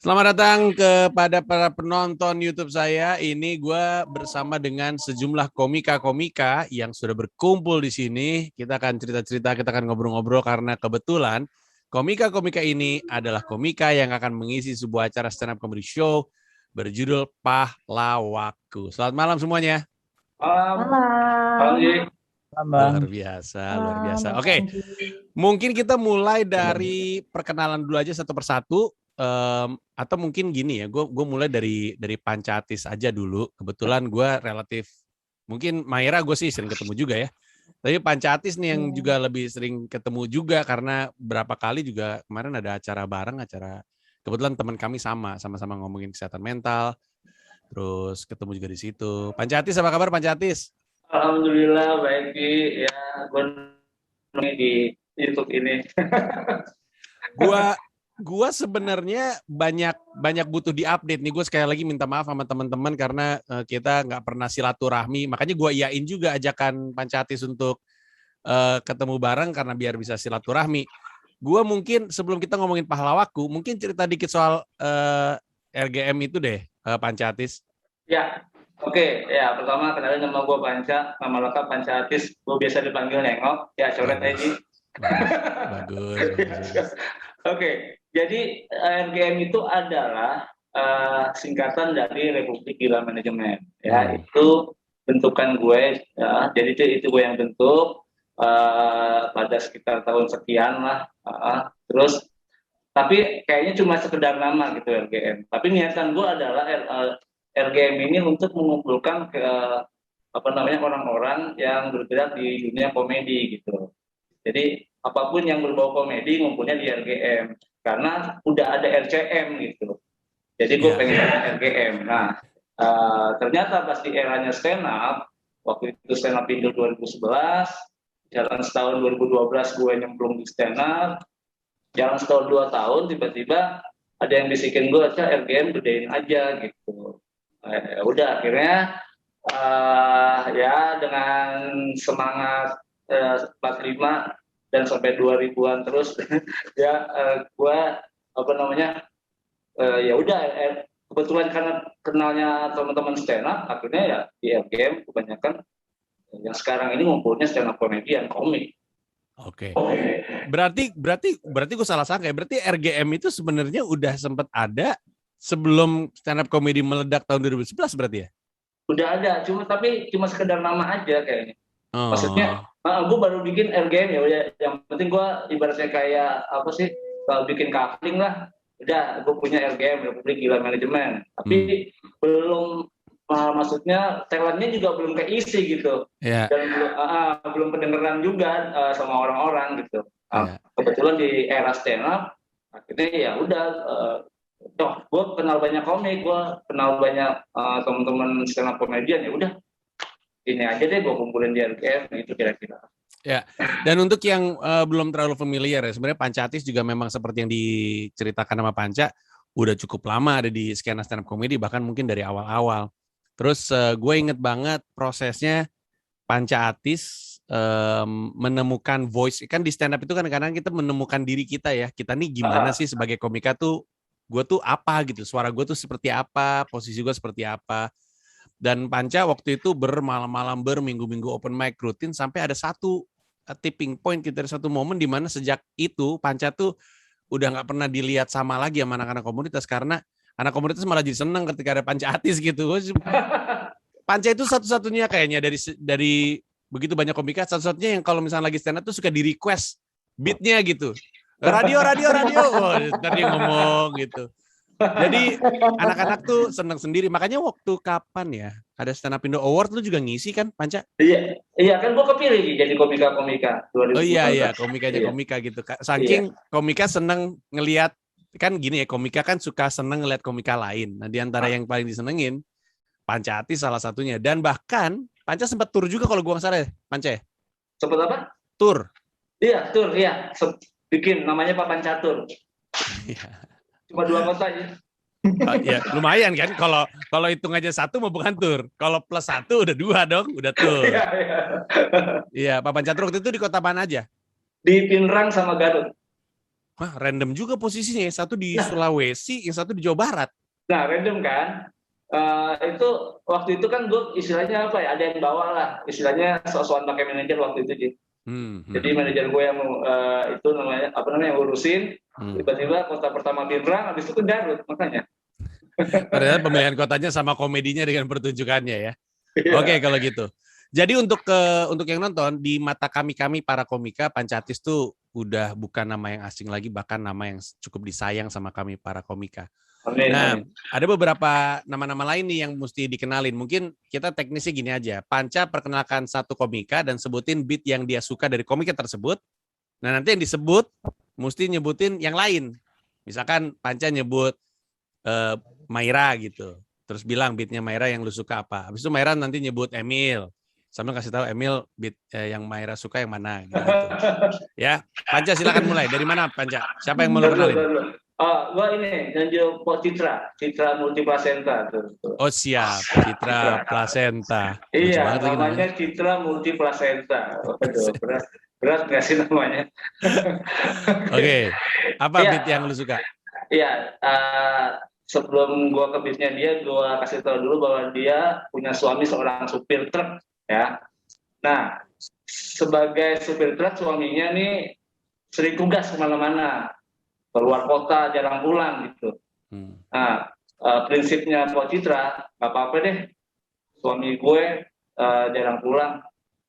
Selamat datang kepada para penonton YouTube saya. Ini gue bersama dengan sejumlah komika-komika yang sudah berkumpul di sini. Kita akan cerita-cerita, kita akan ngobrol-ngobrol karena kebetulan komika-komika ini adalah komika yang akan mengisi sebuah acara stand up comedy show berjudul Pahlawaku. Selamat malam semuanya. Malam, Bang Malam. Ji. Malam. Luar biasa, luar Malam, biasa. Mas Oke, Panji. mungkin kita mulai dari perkenalan dulu aja satu persatu. Atau mungkin gini ya, gue mulai dari Pancatis aja dulu. Kebetulan gue relatif, mungkin Maira gue sih sering ketemu juga ya. Tapi Pancatis nih yang juga lebih sering ketemu juga karena berapa kali juga kemarin ada acara bareng, kebetulan teman kami sama-sama ngomongin kesehatan mental. Terus ketemu juga di situ. Pancatis, apa kabar Pancatis? Alhamdulillah baik Ji. Ya, gue di YouTube ini. Gua sebenarnya banyak butuh diupdate nih. Gue sekali lagi minta maaf sama teman-teman karena kita nggak pernah silaturahmi. Makanya gue iyain juga ajakan Pancatis untuk ketemu bareng karena biar bisa silaturahmi. Gue mungkin sebelum kita ngomongin Pahlawaku, mungkin cerita dikit soal RGM itu deh, Pancatis. Ya, oke. Ya, pertama kenalin nama gue Panca, nama lengkap Pancatis. Gue biasa dipanggil Nengok. Ya, coret aja Ji. Bagus. Oke, jadi RGM itu adalah singkatan dari Republik Gila Manajemen. Ya, itu bentukan gue. Ya, jadi itu gue yang bentuk pada sekitar tahun sekian lah. Terus, tapi kayaknya cuma sekedar nama gitu RGM. Tapi niatan gue adalah RGM ini untuk mengumpulkan orang-orang yang bergerak di dunia komedi gitu. Jadi apapun yang berbau komedi ngumpulnya di RGM karena udah ada RCM gitu. Jadi gue pengen RGM. Nah, ternyata pas di eranya stand up, waktu itu stand up Indo 2011, jalan setahun 2012 gue nyemplung di stand up, jalan setahun 2 tahun tiba-tiba ada yang bisikin gue, RGM gedein aja gitu. Udah akhirnya ya dengan semangat 45 dan sampai 2000-an terus ya gue ya udah kebetulan karena kenalnya teman-teman stand up akhirnya ya di RGM kebanyakan yang sekarang ini ngumpulnya stand up komedi dan komik. Oke. Berarti gue salah sangka ya. Berarti RGM itu sebenarnya udah sempat ada sebelum stand up comedy meledak tahun 2011 berarti ya? Udah ada, tapi cuma sekedar nama aja kayaknya. Oh. Maksudnya, gue baru bikin RGM ya udah. Yang penting gue ibaratnya kayak apa sih? Kalau bikin kafling lah, udah gue punya RGM Republik Gila Manajemen. Tapi belum, maksudnya talentnya juga belum keisi gitu. Yeah. Dan belum pendengaran juga sama orang-orang gitu. Kebetulan di era stand up, akhirnya ya udah. Gue kenal banyak komik, gue kenal banyak teman-teman stand up komedian, ya udah ini aja deh gue kumpulin di RGM gitu kira-kira. Ya, dan untuk yang belum terlalu familiar ya, sebenarnya Pancatis juga memang seperti yang diceritakan sama Panca, udah cukup lama ada di skena stand up comedy, bahkan mungkin dari awal-awal. Terus gue inget banget prosesnya Pancatis menemukan voice, kan di stand up itu kan kadang-kadang kita menemukan diri kita ya, kita nih gimana sih sebagai komika tuh, gue tuh apa gitu, suara gue tuh seperti apa, posisi gue seperti apa. Dan Panca waktu itu bermalam-malam, berminggu-minggu open mic rutin sampai ada satu tipping point gitu, ada satu momen di mana sejak itu Panca tuh udah nggak pernah dilihat sama lagi sama anak-anak komunitas karena anak komunitas malah jadi seneng ketika ada Pancatis gitu. Panca itu satu-satunya kayaknya dari begitu banyak komika, satu-satunya yang kalau misalnya lagi stand up tuh suka di request beatnya gitu. Radio. Oh, tadi ngomong gitu. Jadi anak-anak tuh seneng sendiri. Makanya waktu kapan ya ada Stand Up Indo Award lu juga ngisi kan, Panca? Iya kan gue kepilih jadi komika-komika 2019. Oh iya, komika gitu. Saking komika seneng ngelihat, kan gini ya, komika kan suka seneng ngelihat komika lain. Nah, di antara yang paling disenengin Pancatis salah satunya. Dan bahkan Panca sempat tur juga kalau gua nggak salah ya, Panca. Sempat apa? Tur. Iya, tur, iya. Bikin namanya Papan Catur. Cuma 2 kota aja. Ya lumayan kan, kalau hitung aja 1 mau bukan tur, kalau plus 1 udah 2 dong, udah tur. Iya, Papan Catur waktu itu di kota mana aja? Di Pinrang sama Garut. Wah, random juga posisinya. Yang satu di Sulawesi, yang satu di Jawa Barat. Nah, random kan. Itu waktu itu kan gue istilahnya apa ya? Ada yang bawa lah. Istilahnya soal pakai manajer waktu itu gitu. Jadi manajer gue yang itu namanya apa namanya yang ngurusin. Tiba-tiba kota pertama Pinrang, habis itu ke Garut makanya. Ternyata pemilihan kotanya sama komedinya dengan pertunjukannya ya. Iya. Oke, kalau gitu. Jadi untuk yang nonton, di mata kami para komika, Pancatis tuh udah bukan nama yang asing lagi, bahkan nama yang cukup disayang sama kami para komika. Amin, Nah, amin. ada beberapa nama-nama lain nih yang mesti dikenalin. Mungkin kita teknisnya gini aja. Panca perkenalkan satu komika dan sebutin beat yang dia suka dari komika tersebut. Nah, nanti yang disebut mesti nyebutin yang lain. Misalkan Panca nyebut Maira gitu. Terus bilang beatnya Maira yang lu suka apa. Habis itu Maira nanti nyebut Emil. Sambil kasih tahu Emil beat yang Maira suka yang mana gitu. Ya, Panca silakan mulai. Dari mana Panca? Siapa yang mau lu kenalin? Gua ini nyanyi Citra Multiplasenta tuh. Oh siap, Citra Plasenta. Iya, namanya Citra Multiplasenta. Waduh, berat nggak sih namanya? Oke, apa beat yang lu suka? Iya, sebelum gua ke beatnya dia, gua kasih tahu dulu bahwa dia punya suami seorang supir truk, ya. Nah, sebagai supir truk suaminya nih sering tugas kemana-mana, keluar kota, jarang pulang gitu. Nah, prinsipnya Pak Citra, nggak apa-apa deh, suami gue jarang pulang,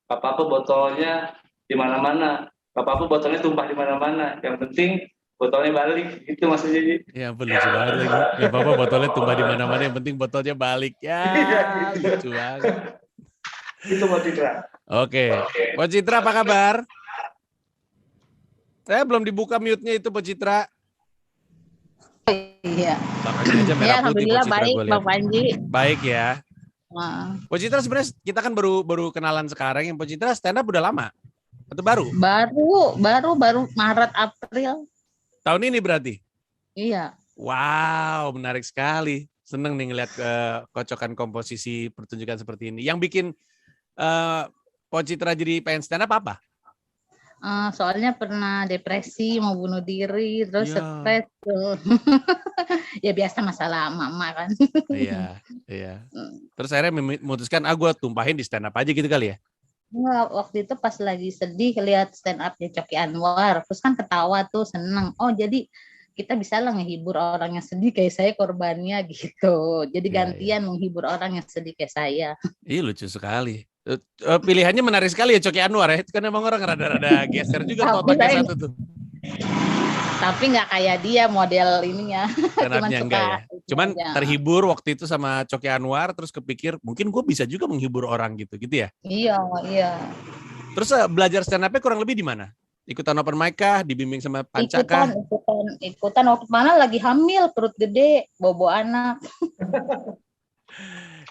nggak apa-apa botolnya di mana-mana, nggak apa-apa botolnya tumpah di mana-mana, yang penting botolnya balik, gitu maksudnya. Ya lucu banget lagi, nggak apa-apa botolnya tumpah di mana-mana, yang penting botolnya balik. Ya, lucu banget. Itu Pak Citra. Oke, Pak Citra apa kabar? Saya belum dibuka mute-nya itu Pak Citra. Iya. Aja merah putih, alhamdulillah baik Bang Panji. Baik ya. Pak Citra sebenarnya kita kan baru kenalan sekarang. Yang Pak Citra stand up udah lama atau baru? Baru Maret April. Tahun ini berarti? Iya. Wow, menarik sekali. Seneng nih ngeliat kocokan komposisi pertunjukan seperti ini. Yang bikin Pak Citra jadi pengen stand up apa? Soalnya pernah depresi, mau bunuh diri, terus stres. Ya biasa masalah mama kan. Iya. Terus akhirnya memutuskan, gue tumpahin di stand up aja gitu kali ya? Enggak, waktu itu pas lagi sedih lihat stand up-nya Coki Anwar, terus kan ketawa tuh, seneng. Oh jadi kita bisa lah menghibur orang yang sedih kayak saya korbannya gitu. Jadi gantian menghibur orang yang sedih kayak saya. Iya lucu sekali. Pilihannya menarik sekali ya Coki Anwar ya. Itu kan emang orang rada-rada geser juga otaknya satu tuh. Tapi nggak kayak dia model ininya. Cuman terhibur waktu itu sama Coki Anwar, terus kepikir mungkin gue bisa juga menghibur orang gitu ya? Iya. Terus belajar stand up-nya kurang lebih di mana? Ikutan open mic kah? Dibimbing sama Panca kah? Ikutan waktu mana lagi hamil, perut gede, bobo anak.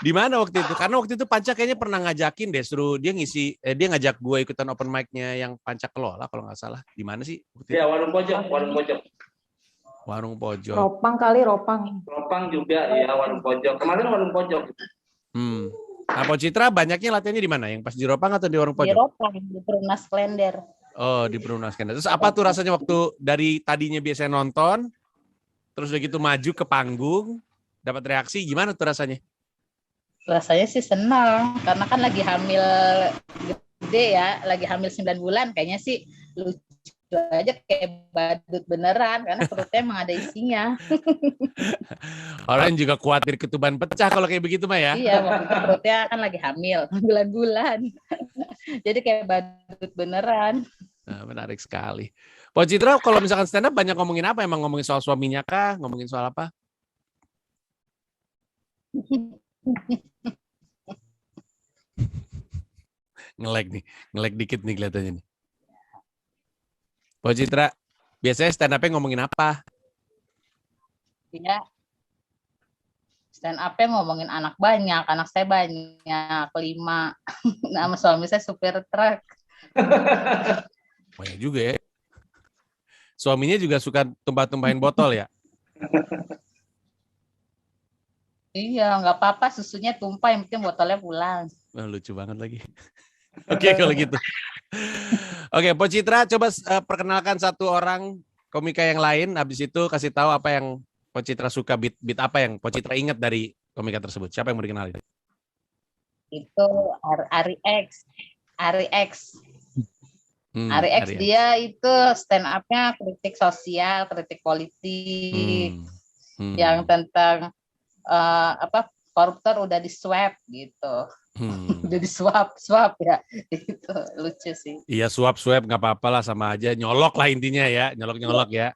Di mana waktu itu? Karena waktu itu Panca kayaknya pernah ngajakin deh, suruh dia dia ngajak gue ikutan open mic-nya yang Panca kelola kalau nggak salah. Di mana sih? Ya, warung pojok. Warung pojok. Ropang juga ya, warung pojok. Kemarin warung pojok. Nah, Pak Citra banyaknya latihannya di mana? Yang pas di Ropang atau di warung pojok? Di Ropang, di Perumnas Klender. Oh, di Perumnas Klender. Terus apa tuh rasanya waktu dari tadinya biasa nonton, terus udah gitu maju ke panggung, dapat reaksi, gimana tuh rasanya? Rasanya sih senang, karena kan lagi hamil gede ya, lagi hamil 9 bulan, kayaknya sih lucu aja kayak badut beneran, karena perutnya emang ada isinya. Orang juga khawatir ketuban pecah kalau kayak begitu mah ya. Iya, waktu itu perutnya kan lagi hamil 9 bulan. Jadi kayak badut beneran. Nah, menarik sekali. Pak Citra kalau misalkan stand up banyak ngomongin apa? Emang ngomongin soal suaminya kah? Ngomongin soal apa? Ngelag dikit nih kelihatannya nih. Pak Citra, biasanya stand up-nya ngomongin apa? Iya. Stand up-nya ngomongin anak banyak, anak saya banyak, 5. Nama suami saya supir truk. Banyak juga ya. Suaminya juga suka tumpah-tumpahin botol ya? Iya, nggak apa-apa susunya tumpah, yang penting botolnya pulang. Lucu banget lagi. Oke, kalau gitu. Oke, Pak Citra coba perkenalkan satu orang komika yang lain, habis itu kasih tahu apa yang Ko Citra suka, beat apa yang Ko Citra ingat dari komika tersebut. Siapa yang mau dikenalin? Itu Ari X. Ari X. Ari X dia itu stand up-nya kritik sosial, kritik politik, yang tentang koruptor udah di swab gitu. Udah di swab ya, itu lucu sih. Iya, swab nggak apa-apa lah, sama aja nyolok lah intinya ya, nyolok ya.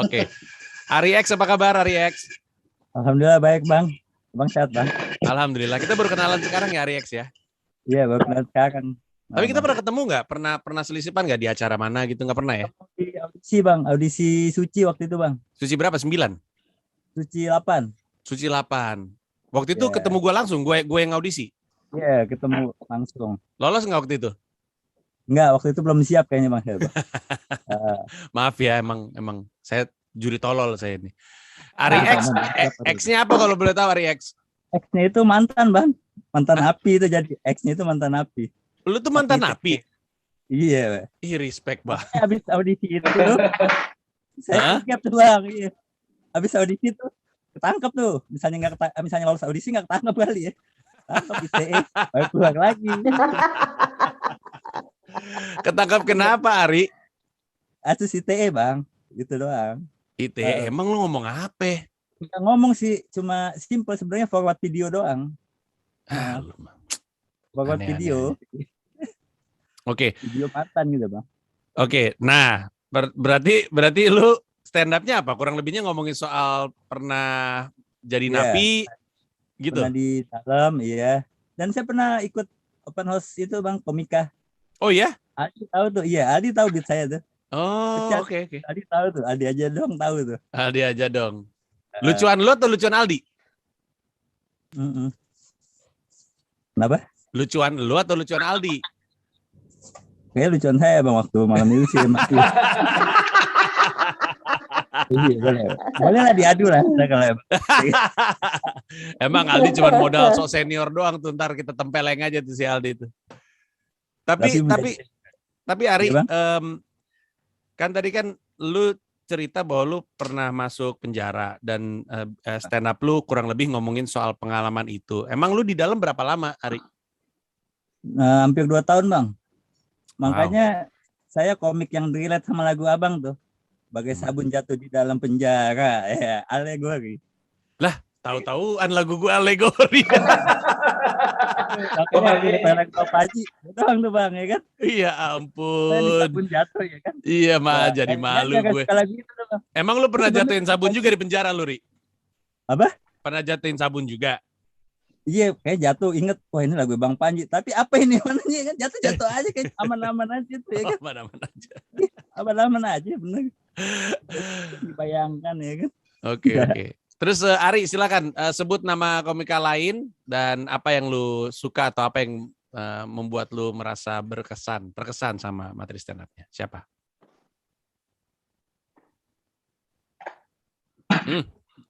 Oke. Ari X, apa kabar Ari X? Alhamdulillah baik Bang. Bang sehat Bang? Alhamdulillah. Kita baru kenalan sekarang ya Ari X ya? Iya baru kenalan sekarang. Tapi kita pernah ketemu nggak? Pernah selisipan nggak di acara mana gitu? Nggak pernah ya? Di audisi Bang, audisi Suci waktu itu Bang. Suci berapa? 9? Suci 8. Suci 8. Waktu itu ketemu gue langsung, gue yang audisi. Iya, ketemu langsung. Lolos nggak waktu itu? Enggak, waktu itu belum siap kayaknya Bang. Maaf ya, emang saya juri tolol saya ini. Ari X, X-nya apa kalau boleh tahu Ari X? X-nya itu mantan Bang. Mantan api itu jadi. X-nya itu mantan api. Lu tuh mantan api? Iya. Ih, respect Bang. Habis audisi itu saya siap tuh Bang. Iya. Habis audisi itu ketangkep tuh. Misalnya lolos audisi nggak ketangkep kali ya. Tangkep ITE, baru keluar lagi. Ketangkep kenapa Ari? Asus ITE Bang. Gitu doang. ITE, emang lu ngomong apa? Nggak ngomong sih, cuma simple sebenarnya forward video doang. Forward video. Oke. Video mantan gitu Bang. Oke, nah berarti lu stand up-nya apa? Kurang lebihnya ngomongin soal pernah jadi napi gitu. Pernah di dalam, iya. Dan saya pernah ikut open house itu Bang, komika. Oh ya? Adi tahu tuh, iya. Adi tahu beat saya tuh. Oh, oke. Adi tahu tuh, Adi aja dong tahu tuh. Aldi aja dong. Lucuan lu atau lucuan Aldi? Kenapa? Lucuan lu atau lucuan Aldi? Kayaknya lucuan saya Bang waktu malam itu sih masih. Iya, boleh lah diadu lah. Emang Aldi cuma modal sok senior doang tuh, ntar kita tempeleng aja tuh si Aldi itu. Tapi Ari, kan tadi kan lu cerita bahwa lu pernah masuk penjara dan stand up lu kurang lebih ngomongin soal pengalaman itu. Emang lu di dalam berapa lama, Ari? Hampir 2 tahun Bang. Makanya saya komik yang relate sama lagu Abang tuh. Bagai sabun jatuh di dalam penjara, ya, alegori. Lah, tahu-tahuan lagu gue alegori. Makanya lagu Paji, doang tuh Bang, ya kan? Iya ampun. Sabun jatuh ya kan? Iya mah, jadi malu gue. Emang lu pernah jatuhin sabun juga di penjara lu, Ri? Apa? Pernah jatuhin sabun juga? Iya, kayak jatuh, inget, wah ini lagu Bang Panji. Tapi apa ini mananya kan? Jatuh aja, kayak aman-aman aja tuh ya kan? Aman-aman aja. Aman-aman aja, bener. Dibayangkan ya kan? Oke. Terus Ari silakan sebut nama komika lain dan apa yang lu suka atau apa yang membuat lu merasa terkesan sama materi stand up-nya. Siapa?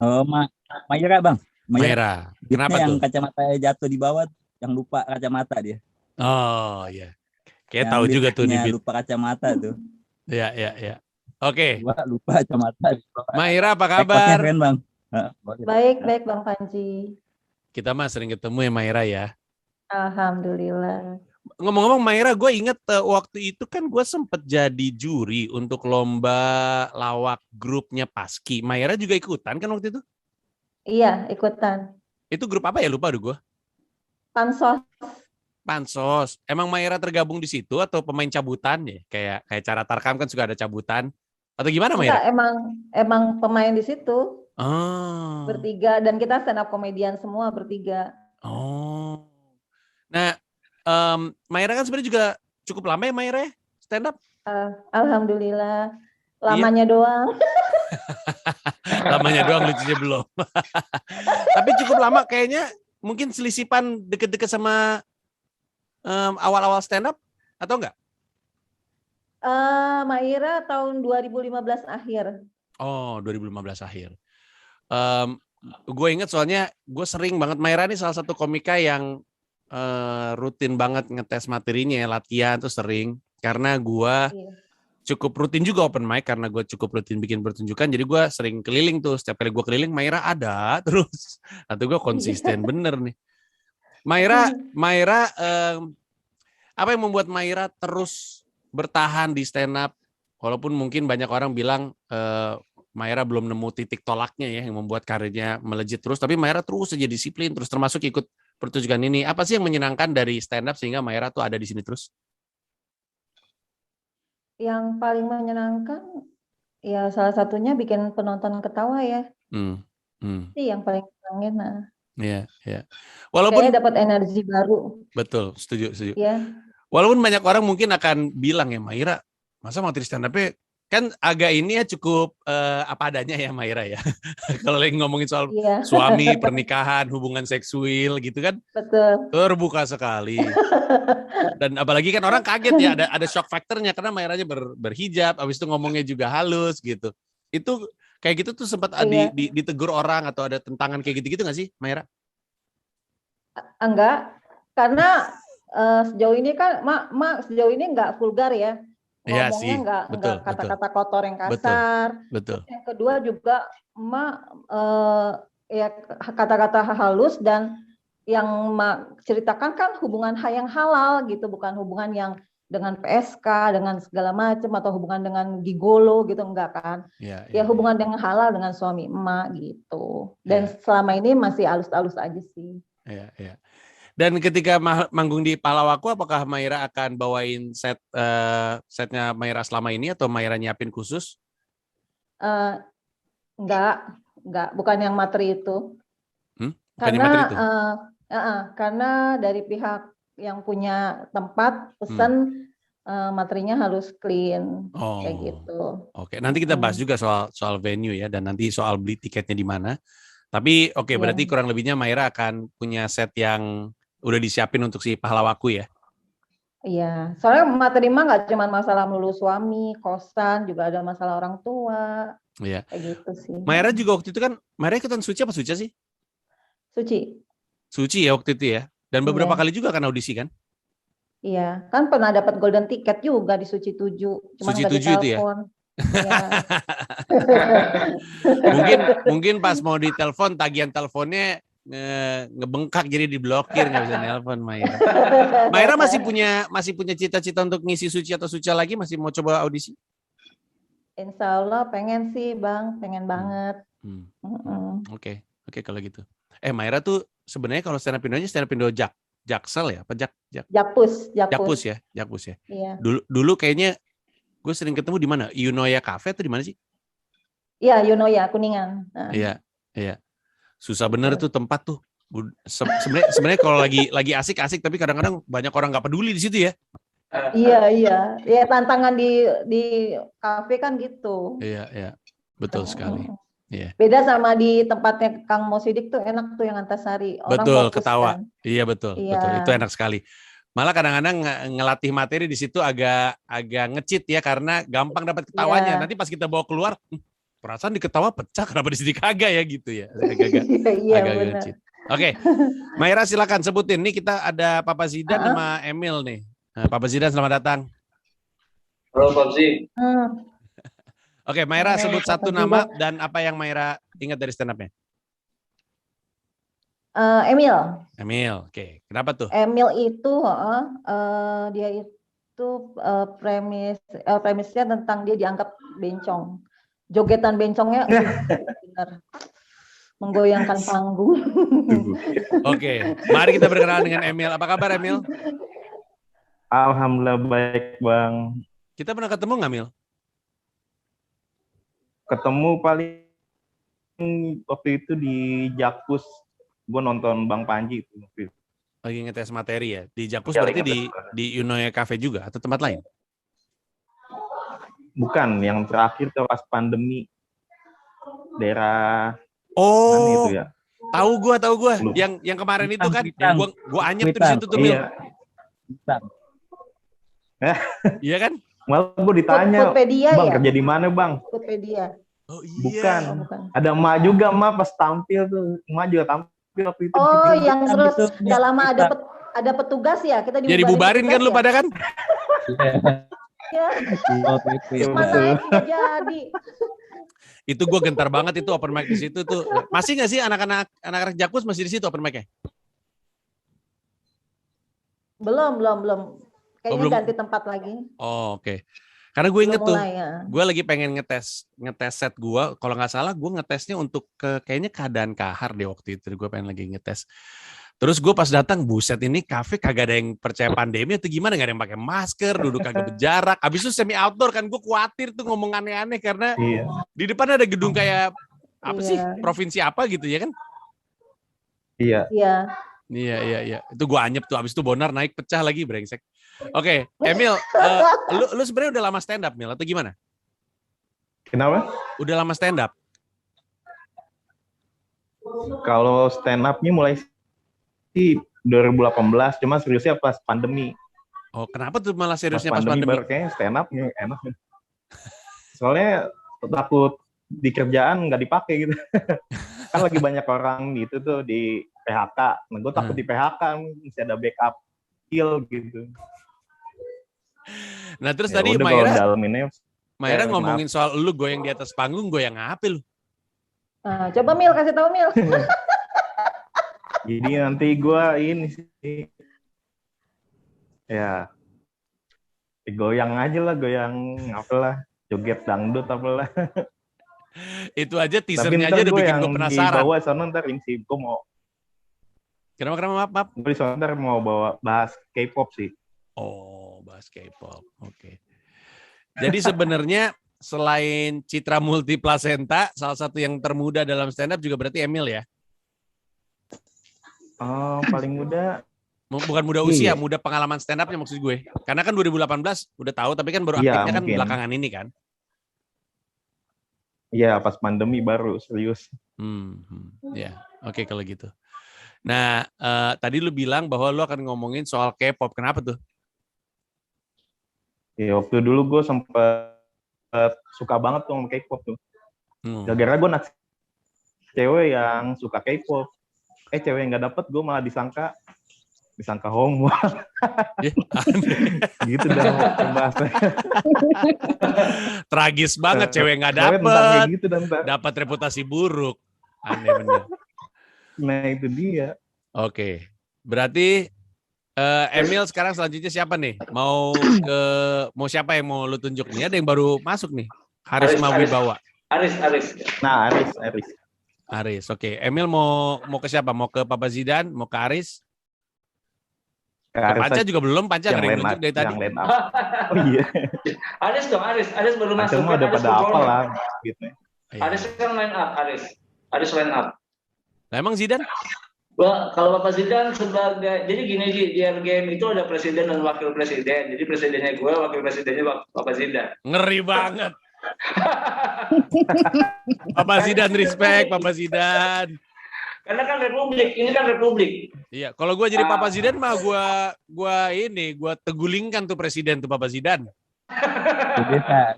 Oh, Mayra Bang. Mayra. Kenapa yang tuh? Kacamata jatuh di bawah, yang lupa kacamata dia. Oh iya. Kayak tahu juga tuh nih. Lupa kacamata tuh. Iya. Oke. Lupa kacamata. Mayra apa kabar? Keren, Bang. Baik Bang Panji. Kita mah sering ketemu ya Mayra ya. Alhamdulillah. Ngomong-ngomong Mayra, gue inget waktu itu kan gue sempet jadi juri untuk lomba lawak grupnya Paski. Mayra juga ikutan kan waktu itu? Iya, ikutan. Itu grup apa ya? Lupa gue. Pansos. Emang Mayra tergabung di situ atau pemain cabutan ya? Kayak cara Tarkam kan suka ada cabutan. Atau gimana Mayra? Enggak, emang pemain di situ. Oh. Bertiga, dan kita stand up komedian semua bertiga. Oh. Nah, Mayra kan sebenarnya juga cukup lama ya Mayra stand up? Alhamdulillah. Lamanya doang. Lamanya doang, lucunya belum. Tapi cukup lama kayaknya, mungkin selisipan deket-deket sama awal-awal stand up atau enggak? Mayra tahun 2015 akhir. Oh, 2015 akhir. Gue inget soalnya gue sering banget, Mayra ini salah satu komika yang rutin banget ngetes materinya, latihan tuh sering. Karena gue cukup rutin juga open mic karena gue cukup rutin bikin pertunjukan. Jadi gue sering keliling tuh. Setiap kali gue keliling, Maira ada terus. Atau gue konsisten bener nih. Maira, apa yang membuat Maira terus bertahan di stand up? Walaupun mungkin banyak orang bilang Maira belum nemu titik tolaknya ya yang membuat karirnya melejit terus. Tapi Maira terus saja disiplin, terus termasuk ikut pertunjukan ini. Apa sih yang menyenangkan dari stand up sehingga Maira tuh ada di sini terus? Yang paling menyenangkan ya salah satunya bikin penonton ketawa ya. Itu yang paling menyenangkan. Nah. Iya, iya. Walaupun kayaknya dapat energi baru. Betul, setuju. Ya. Walaupun banyak orang mungkin akan bilang ya Maira, masa materi stand up-nya kan agak ini ya cukup apa adanya ya Maira ya. Kalau lagi ngomongin soal suami, pernikahan, hubungan seksual gitu kan. Betul. Terbuka sekali. Dan apalagi kan orang kaget ya ada shock factor-nya karena Mairanya berhijab, habis itu ngomongnya juga halus gitu. Itu kayak gitu tuh sempat ditegur orang atau ada tentangan kayak gitu-gitu nggak sih, Maira? Enggak, karena sejauh ini kan mak sejauh ini enggak vulgar ya. Iya Ngomongnya sih, enggak kata-kata kotor yang kasar. Betul. Yang kedua juga mak ya kata-kata halus dan yang mak ceritakan kan hubungan yang halal gitu, bukan hubungan yang dengan PSK, dengan segala macam atau hubungan dengan gigolo gitu enggak kan. Ya hubungan dengan halal dengan suami emak gitu. Dan selama ini masih halus-halus aja sih. Iya. Dan ketika manggung di Pahlawaku, apakah Maira akan bawain setnya Maira selama ini atau Maira nyiapin khusus? Enggak, bukan yang materi itu. Bukan yang materi itu? Karena dari pihak yang punya tempat pesan materinya harus clean kayak gitu. Oke, nanti kita bahas juga soal venue ya dan nanti soal beli tiketnya di mana. Tapi berarti kurang lebihnya Maira akan punya set yang udah disiapin untuk si Pahlawaku ya. Iya, soalnya materi mah nggak cuma masalah melulu suami, kosan, juga ada masalah orang tua. Iya. Kayak gitu sih. Maira juga waktu itu kan, Maira ikutan Suci apa Suca sih? Suci ya waktu itu ya. Dan beberapa kali juga kan audisi kan? Iya, kan pernah dapat golden ticket juga di Suci 7. Cuma Suci 7 itu ya? mungkin pas mau ditelepon tagihan teleponnya ngebengkak jadi diblokir, nggak bisa nelpon Maira. Maira masih punya cita-cita untuk ngisi Suci atau Suca lagi, masih mau coba audisi? Insya Allah pengen sih Bang, pengen banget. Oke kalau gitu. Maira tuh sebenarnya kalau stand up Indo Jaksel ya, apa Jakpus ya. Iya. Dulu kayaknya gue sering ketemu di mana? Eunoia Cafe atau di mana sih? Iya, Eunoia Kuningan. Iya. Susah bener tuh tempat tuh. Sebenarnya kalau lagi asik-asik tapi kadang-kadang banyak orang nggak peduli di situ ya. Iya. Ya tantangan di kafe kan gitu. Iya. Betul sekali. Iya. Beda sama di tempatnya Kang Mosidik tuh enak tuh yang Antasari. Orang betul, fokus, ketawa. Kan? Iya betul. Itu enak sekali. Malah kadang-kadang ngelatih materi di situ agak ngecit ya karena gampang dapat ketawanya. Nanti pas kita bawa keluar, perasaan diketawa pecah, kenapa di sini kagak ya gitu ya. Agak ngecit. Oke. Maira silakan sebutin. Nih kita ada Papa Zidan sama Emil nih. Papa Zidan selamat datang. Halo Papsi. Oke, Maira sebut satu nama dan apa yang Maira ingat dari stand up-nya? Emil. Oke. Kenapa tuh? Emil itu, dia itu premisnya tentang dia dianggap bencong. Jogetan bencongnya benar menggoyangkan panggung. Oke, mari kita berkenalan dengan Emil. Apa kabar Emil? Alhamdulillah baik Bang. Kita pernah ketemu nggak Mil? Ketemu paling waktu itu di Jakpus, gue nonton Bang Panji itu. Lagi ngetes materi ya? Di Jakpus berarti di Eunoia Cafe juga atau tempat lain? Bukan, yang terakhir tuh pas pandemi daerah itu ya. Tahu gua. Yang kemarin itu kan yang gua anyep tuh di situ tuh Mil. Iya kan? Malah gue ditanya, Foodpedia Bang ya? kerja di mana Bang? Foodpedia. Oh iya. Bukan. Ada emak juga, emak pas tampil tuh. Emak juga tampil waktu itu. Oh, yang terus gak lama ada petugas ya? Kita jadi bubarin kan lu pada kan? Ya, Oh, PP. Iya, mana betul. nggak jadi. Itu gue gentar banget itu open mic di situ tuh. Masih nggak sih anak-anak Jakus masih di situ open mic-nya? Belum. Kayaknya belum. ganti tempat lagi. Oh, oke. Karena gue inget Belum tuh, mulai ya. gue lagi pengen ngetes set gue. Kalau nggak salah gue ngetesnya untuk kayaknya keadaan kahar deh waktu itu. Gue pengen lagi ngetes. Terus gue pas datang, buset ini kafe kagak ada yang percaya pandemi atau gimana, nggak ada yang pakai masker, duduk kagak berjarak. Abis itu semi outdoor kan, gue khawatir tuh ngomong aneh-aneh karena Iya. di depan ada gedung kayak apa sih, Iya. provinsi apa gitu ya kan? Iya. Iya. Iya. Itu gue anyep tuh. Abis itu Bonar naik pecah lagi brengsek. Oke, Emil, lu sebenarnya udah lama stand up, Mil, atau gimana? Kenapa? Udah lama stand up? Kalau stand up-nya mulai sih 2018, cuma seriusnya pas pandemi. Oh, kenapa tuh malah seriusnya pas pandemi? pandemi? Baru kayaknya stand up-nya enak. Soalnya takut di kerjaan nggak dipakai gitu. Kan lagi banyak orang gitu tuh di PHK. Nah, gue takut di PHK, mesti ada backup skill gitu. Nah, terus Ya tadi udah, kalau Maira daleminnya, ngomongin soal lu goyang di atas panggung, goyang apa lu? Nah, coba Mil, kasih tahu Mil. jadi nanti gue ini sih, ya goyang aja lah, goyang apalah, joget dangdut apalah. Itu aja Tapi teasernya ntar aja udah gue bikin yang gue penasaran. dibawa sana ntar ini sih, gue mau Kenapa? gue ntar mau bawa bahas K-pop sih. Oh, bahas K-pop. Oke. Jadi sebenarnya selain Citra Multiplasenta, salah satu yang termuda dalam stand up juga berarti Emil ya? Oh, paling muda. Bukan muda usia, Iya. muda pengalaman stand up-nya maksud gue. Karena kan 2018 udah tahu, tapi kan baru Iya, aktifnya kan mungkin. belakangan ini kan. Iya, pas pandemi baru serius. Ya, oke kalau gitu. Nah, tadi lu bilang bahwa lu akan ngomongin soal K-pop. Kenapa tuh? Ya, waktu dulu gue sempet suka banget tuh sama K-pop tuh. Gara-gara gue naksir cewek yang suka K-pop. Cewek yang nggak dapet, gue malah disangka homo. Gitu dah pembahasannya. Tragis banget, cewek nggak Tentang dapet, gitu dan dapat reputasi buruk. Aneh bener. Nah itu dia. Oke, berarti Emil sekarang selanjutnya siapa nih? Mau siapa yang mau lu tunjuk nih? Ada yang baru masuk nih. Haris Wibawa. Aris. Nah, Aris. Oke. Emil mau ke siapa? Mau ke Papa Zidan? Mau ke Aris? Ke Panca juga belum. Panca nggak ada yang nunjuk dari tadi. Yang line up. Oh iya. Aris dong, Aris baru Panca masuk. mah udah pada apa lah gitu. Aris kan line up, Aris line up. Nah, emang Zidan? Wah, kalau Bapak Zidan sebagai, jadi gini Ji, di RGM itu ada presiden dan wakil presiden. Jadi presidennya gue, wakil presidennya Bapak Zidan. Ngeri banget. Bapak Zidan, respect Bapak Zidan. Karena kan republik, ini kan republik. Iya, kalau gue jadi Papa Zidan mah gue tegulingkan tuh presiden tuh Papa Zidan. Kudeta.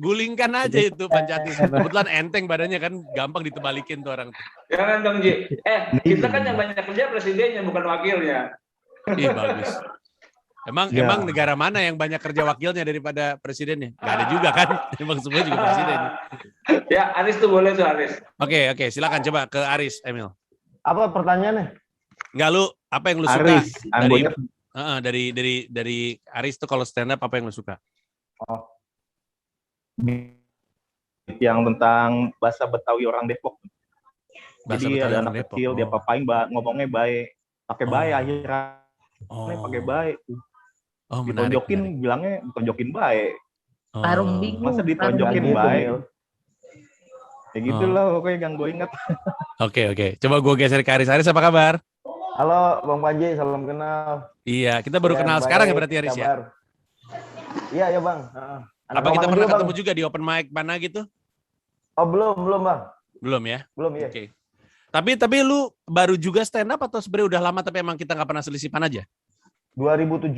Gulingkan aja itu Pancatis. Kebetulan enteng badannya kan, gampang ditebalikin tuh orang. Jangan dong Ji. Kita kan yang banyak kerja presidennya bukan wakilnya. Ih bagus. Emang negara mana yang banyak kerja wakilnya daripada presidennya? Gak ada juga kan? Emang semua juga presiden. Ya Aris tuh boleh tuh Aris. Oke, silakan coba ke Aris, Emil. Apa pertanyaannya? Enggak, lu apa yang lu suka Aris, dari Aris tuh kalau stand up apa yang lu suka? Oh. Yang tentang bahasa Betawi orang Depok. Jadi ada anak kecil dia papain ngomongnya baik, pakai baik akhirnya. Pakai baik. Ditonjokin bilangnya ditonjokin baik. Parung bingung. Masa ditonjokin baik? Ya gitu loh, pokoknya yang gue ingat. Oke. Coba gue geser ke Aris. Aris apa kabar? Halo Bang Panji, salam kenal. Iya, kita baru kenal sekarang ya berarti Aris ya? Iya Bang. Apa kita pernah ketemu juga di open mic mana gitu? Oh belum Bang. Belum ya? Belum ya. Oke. Tapi lu baru juga stand up atau sebenarnya udah lama tapi emang kita nggak pernah selisipan aja? 2017.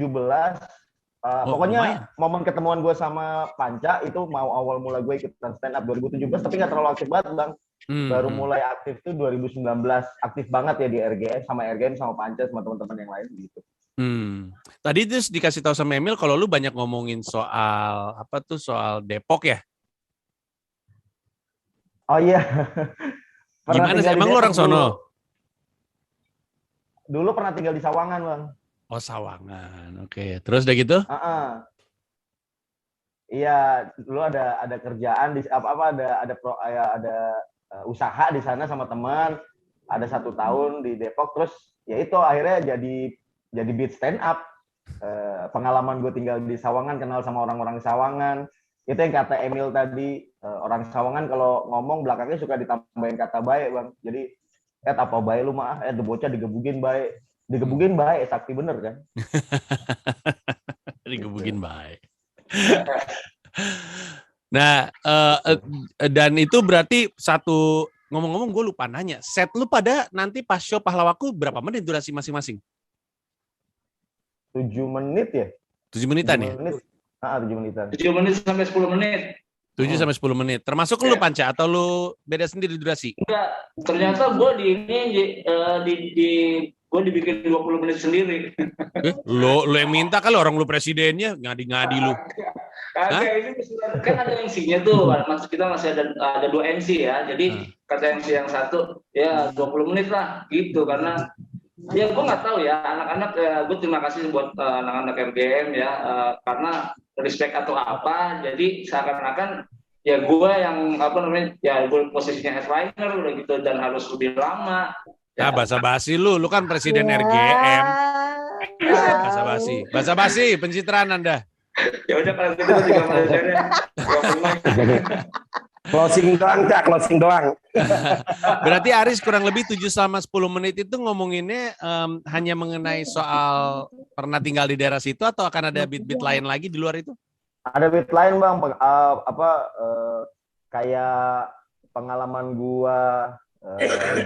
Pokoknya lumayan. Momen ketemuan gue sama Panca itu mau awal mulai gue ikutan stand up 2017 tapi nggak terlalu aktif banget Bang. Baru mulai aktif tuh 2019, aktif banget ya di RGM sama Panca sama teman-teman yang lain gitu. Tadi terus dikasih tahu sama Emil kalau lu banyak ngomongin soal apa tuh, soal Depok ya? Oh iya. Pernah Gimana sih? tinggal di Emang lu Depok orang sono? Dulu pernah tinggal di Sawangan, Bang. Oh, Sawangan. Oke. Terus udah gitu? Iya, dulu ada kerjaan di ada usaha di sana sama teman. Ada 1 tahun di Depok, terus ya itu akhirnya jadi beat stand up. Pengalaman gue tinggal di Sawangan, kenal sama orang-orang Sawangan. Itu yang kata Emil tadi, orang Sawangan kalau ngomong belakangnya suka ditambahin kata baik, Bang. Jadi, apa baik lu mah, bocah digebugin baik. Digebugin baik, sakti bener kan? Digebugin baik. Nah, dan itu berarti ngomong-ngomong gue lupa nanya, set lu pada nanti pas show Pahlawaku berapa menit durasi masing-masing? 7 menit ya? 7 menitan 7 ya? menit. 7 menitan. 7 menit sampai 10 menit. 7 sampai 10 menit. Termasuk lu Panca atau lu beda sendiri durasi? Enggak, ternyata gue gue dibikin 20 menit sendiri. Lu yang minta kali, orang lu presidennya, ngadi-ngadi lu. Kagak, ini kan ada MC-nya tuh. Maksud kita masih ada 2 MC ya. Jadi kata MC yang satu ya 20 menit lah gitu, karena ya gue nggak tahu ya anak-anak, gue terima kasih buat anak-anak RGM ya, karena respect atau apa, jadi seakan-akan ya gue yang apa namanya ya gue posisinya headliner udah gitu dan harus lebih lama. Ya basa-basi lu kan presiden RGM. Basa-basi pencitraan Anda. Ya udah kalau gitu juga Malaysia. Closing doang. Berarti Aris kurang lebih 7 sama 10 menit itu ngomonginnya hanya mengenai soal pernah tinggal di daerah situ atau akan ada beat-beat lain lagi di luar itu? Ada beat lain, Bang, kayak pengalaman gua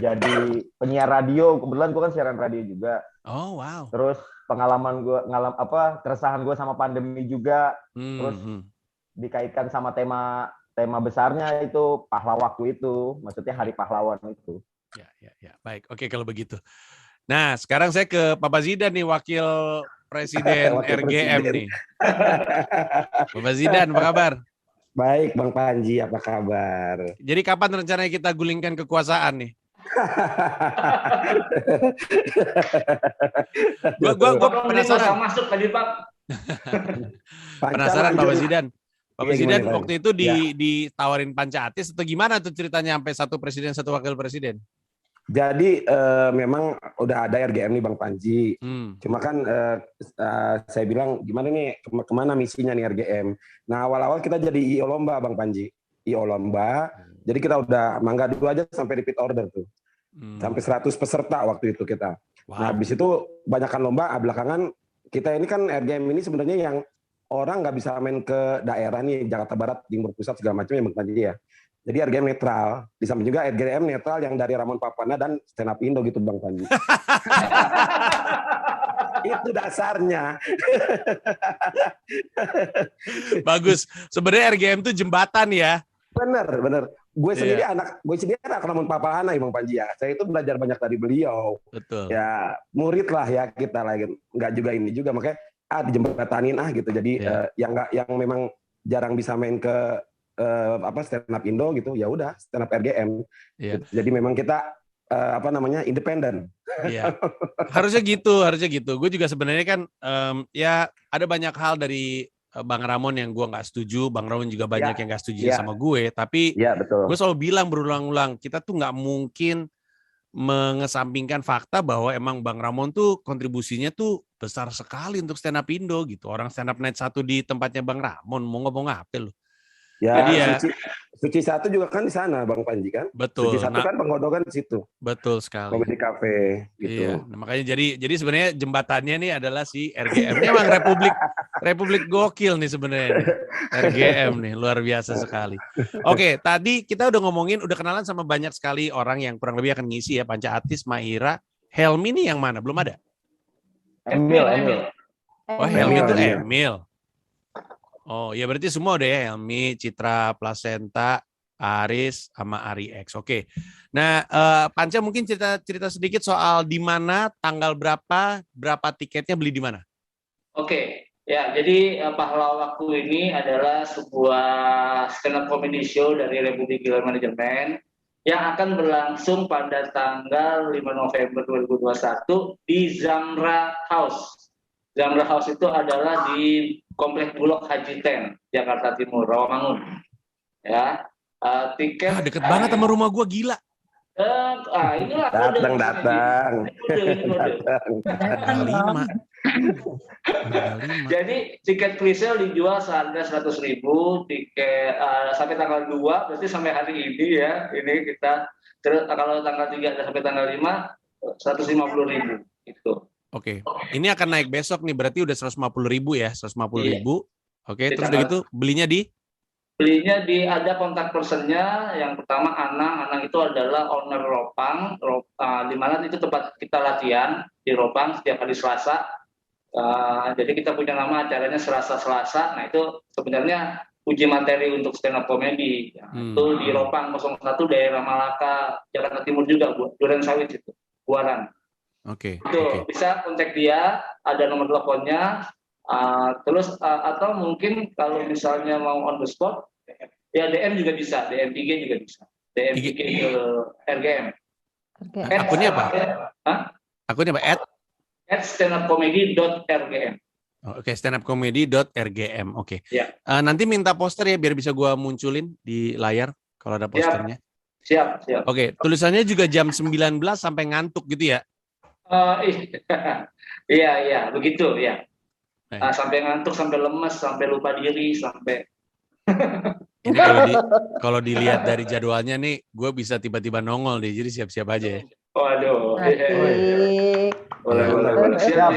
jadi penyiar radio. Kebetulan gua kan siaran radio juga. Oh, wow. Terus pengalaman gua keresahan gua sama pandemi juga. Terus dikaitkan sama tema besarnya itu Pahlawaku itu, maksudnya Hari Pahlawan itu. Ya. Baik. Oke kalau begitu. Nah, sekarang saya ke Papa Zidan nih, wakil presiden RGM nih. Bapak Zidan, apa kabar? Baik, Bang Panji, apa kabar? Jadi kapan rencananya kita gulingkan kekuasaan nih? Gue penasaran. Masuk tadi Pak. Penasaran Bapak Zidan. Bapak Zidan waktu itu ditawarin Panca Atis atau gimana tuh ceritanya sampai 1 presiden 1 wakil presiden? Jadi memang udah ada RGM nih Bang Panji. Cuma kan saya bilang gimana nih kemana misinya nih RGM. Nah awal-awal kita jadi IO lomba Bang Panji. IO lomba. Jadi kita udah mangga dulu aja sampai repeat order tuh. Sampai 100 peserta waktu itu kita. Wow. Nah habis itu banyakkan lomba, belakangan kita ini kan RGM ini sebenarnya yang orang nggak bisa main ke daerah nih, Jakarta Barat, Timur Pusat segala macam ya Bang Panji ya. Jadi RGM netral, di samping juga RGM netral yang dari Ramon Papana dan Stand Up Indo gitu Bang Panji. Itu dasarnya. Bagus. Sebenarnya RGM itu jembatan ya. Bener. Gue sendiri anak Ramon Papana ya Bang Panji ya. Saya itu belajar banyak dari beliau. Betul. Ya murid lah ya kita lagi. Nggak juga ini juga makanya dijembatanin gitu. Jadi yang memang jarang bisa main ke stand up Indo gitu, ya udah stand up RGM. Gitu. Jadi memang kita independen. Iya. Harusnya gitu. Gue juga sebenarnya kan ya ada banyak hal dari Bang Ramon yang gue nggak setuju, Bang Ramon juga banyak yang nggak setuju sama gue. Tapi gue selalu bilang berulang-ulang, kita tuh nggak mungkin mengesampingkan fakta bahwa emang Bang Ramon tuh kontribusinya tuh besar sekali untuk stand up Indo gitu. Orang stand up night 1 di tempatnya Bang Ramon, mau ngomong apa lu? Ya, Suci 1 juga kan di sana Bang Panji kan? Betul. Suci 1 kan penggodokan di situ. Betul sekali. Comedy Cafe gitu. Iya. Nah, makanya jadi sebenarnya jembatannya nih adalah si RGM. Ini emang Republik gokil nih sebenarnya. RGM nih luar biasa sekali. Oke, tadi kita udah kenalan sama banyak sekali orang yang kurang lebih akan ngisi ya, Panca Atis, Mahira, Helmi nih yang mana? Belum ada? Emil. Oh, Helmi itu Emil. Oh, ya berarti semua udah ya, Helmi, Citra, Placenta, Aris, sama Ari X. Oke. Nah, Panca mungkin cerita sedikit soal di mana, tanggal berapa tiketnya, beli di mana? Oke, ya jadi Pahlawaku ini adalah sebuah stand up comedy show dari Republik Gila Manajemen yang akan berlangsung pada tanggal 5 November 2021 di Zamra House. Zamra House itu adalah di Komplek Bulog Haji Ten, Jakarta Timur, Rawamangun. Ya, tiket. Deket banget sama rumah gua, gila. Inilah datang. Jadi tiket presale dijual seharga 100.000, tiket sampai tanggal 2, berarti sampai hari ini ya. Ini kita terus kalau tanggal 3 sampai tanggal 5 150.000 itu. Oke. Ini akan naik besok nih, berarti udah 150.000 ya, 150.000. Oke, terus udah gitu belinya di ada kontak personnya. Yang pertama Anang itu adalah owner Ropang, di mana itu tempat kita latihan di Ropang setiap hari Selasa. Jadi kita punya nama acaranya Selasa. Nah itu sebenarnya uji materi untuk stand up comedy. Itu di Ropang 01 daerah Malaka, Jakarta Timur juga, Duren Sawit itu, Buaran. Oke. Bisa kontak dia, ada nomor teleponnya. Terus atau mungkin kalau misalnya mau on the spot, ya DM juga bisa, DM IG juga bisa, DM IG ke RGM. Akunnya apa? Akunnya apa? @standupcomedy.rgm. Oke, standupcomedy.rgm. Oke. Ya. Nanti minta poster ya biar bisa gua munculin di layar kalau ada posternya. Siap. Oke, tulisannya juga jam 19 sampai ngantuk gitu ya? Iya, begitu ya. Sampai ngantuk, sampai lemes, sampai lupa diri, sampai. Ini kalau dilihat dari jadwalnya nih, gue bisa tiba-tiba nongol deh, jadi siap-siap aja ya. Waduh. Boleh. Siap.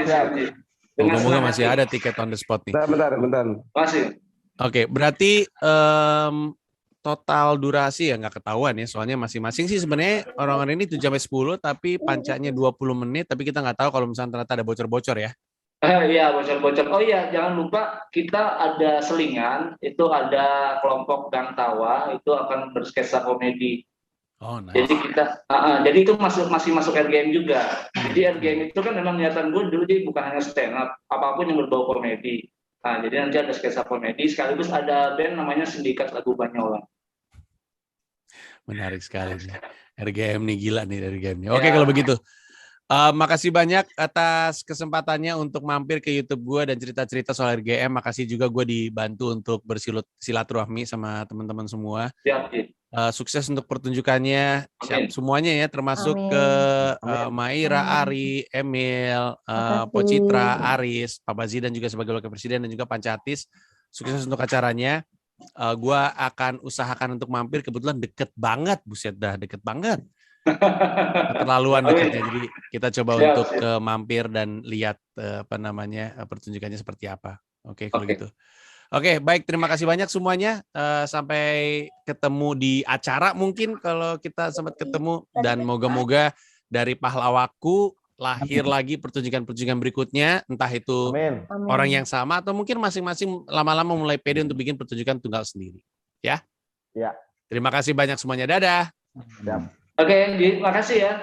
Moga-moga masih ada tiket on the spot nih. Bentar. Masih. Oke, berarti total durasi ya nggak ketahuan ya, soalnya masing-masing sih sebenarnya orang-orang ini 7-10, tapi pancanya 20 menit, tapi kita nggak tahu kalau misalnya ternyata ada bocor-bocor ya. Iya, bocor-bocor. Oh iya, jangan lupa kita ada selingan, itu ada kelompok Gang Tawa, itu akan bersketsa komedi. Oh, nice. Jadi jadi itu masih masuk RGM juga. Jadi RGM itu kan memang niatan gue dulu dia bukan hanya stand up, apapun yang berbau komedi. Nah, jadi nanti ada sketsa komedi, sekaligus ada band namanya Sindikat Lagu Banyolan. Menarik sekali nih. RGM nih, gila nih RGM nih. Oke, kalau begitu. Makasih banyak atas kesempatannya untuk mampir ke YouTube gue dan cerita-cerita soal RGM. Makasih juga gue dibantu untuk bersilaturahmi sama teman-teman semua. Sukses untuk pertunjukannya semuanya ya, termasuk ke Maira, Ari, Emil, Pocitra, Aris, Pak Bazi dan juga sebagai wakil presiden dan juga Pancatis. Sukses untuk acaranya. Gue akan usahakan untuk mampir, kebetulan deket banget, buset dah deket banget. Keterlaluan dekatnya, jadi kita coba untuk mampir dan lihat pertunjukannya seperti apa. Oke, kalau gitu. Oke, baik, terima kasih banyak semuanya. Sampai ketemu di acara mungkin kalau kita sempat ketemu, dan moga-moga dari Pahlawaku lahir lagi pertunjukan-pertunjukan berikutnya, entah itu orang yang sama atau mungkin masing-masing lama-lama mulai pede untuk bikin pertunjukan tunggal sendiri. Ya. Ya. Terima kasih banyak semuanya. Dadah. Oke, terima kasih ya.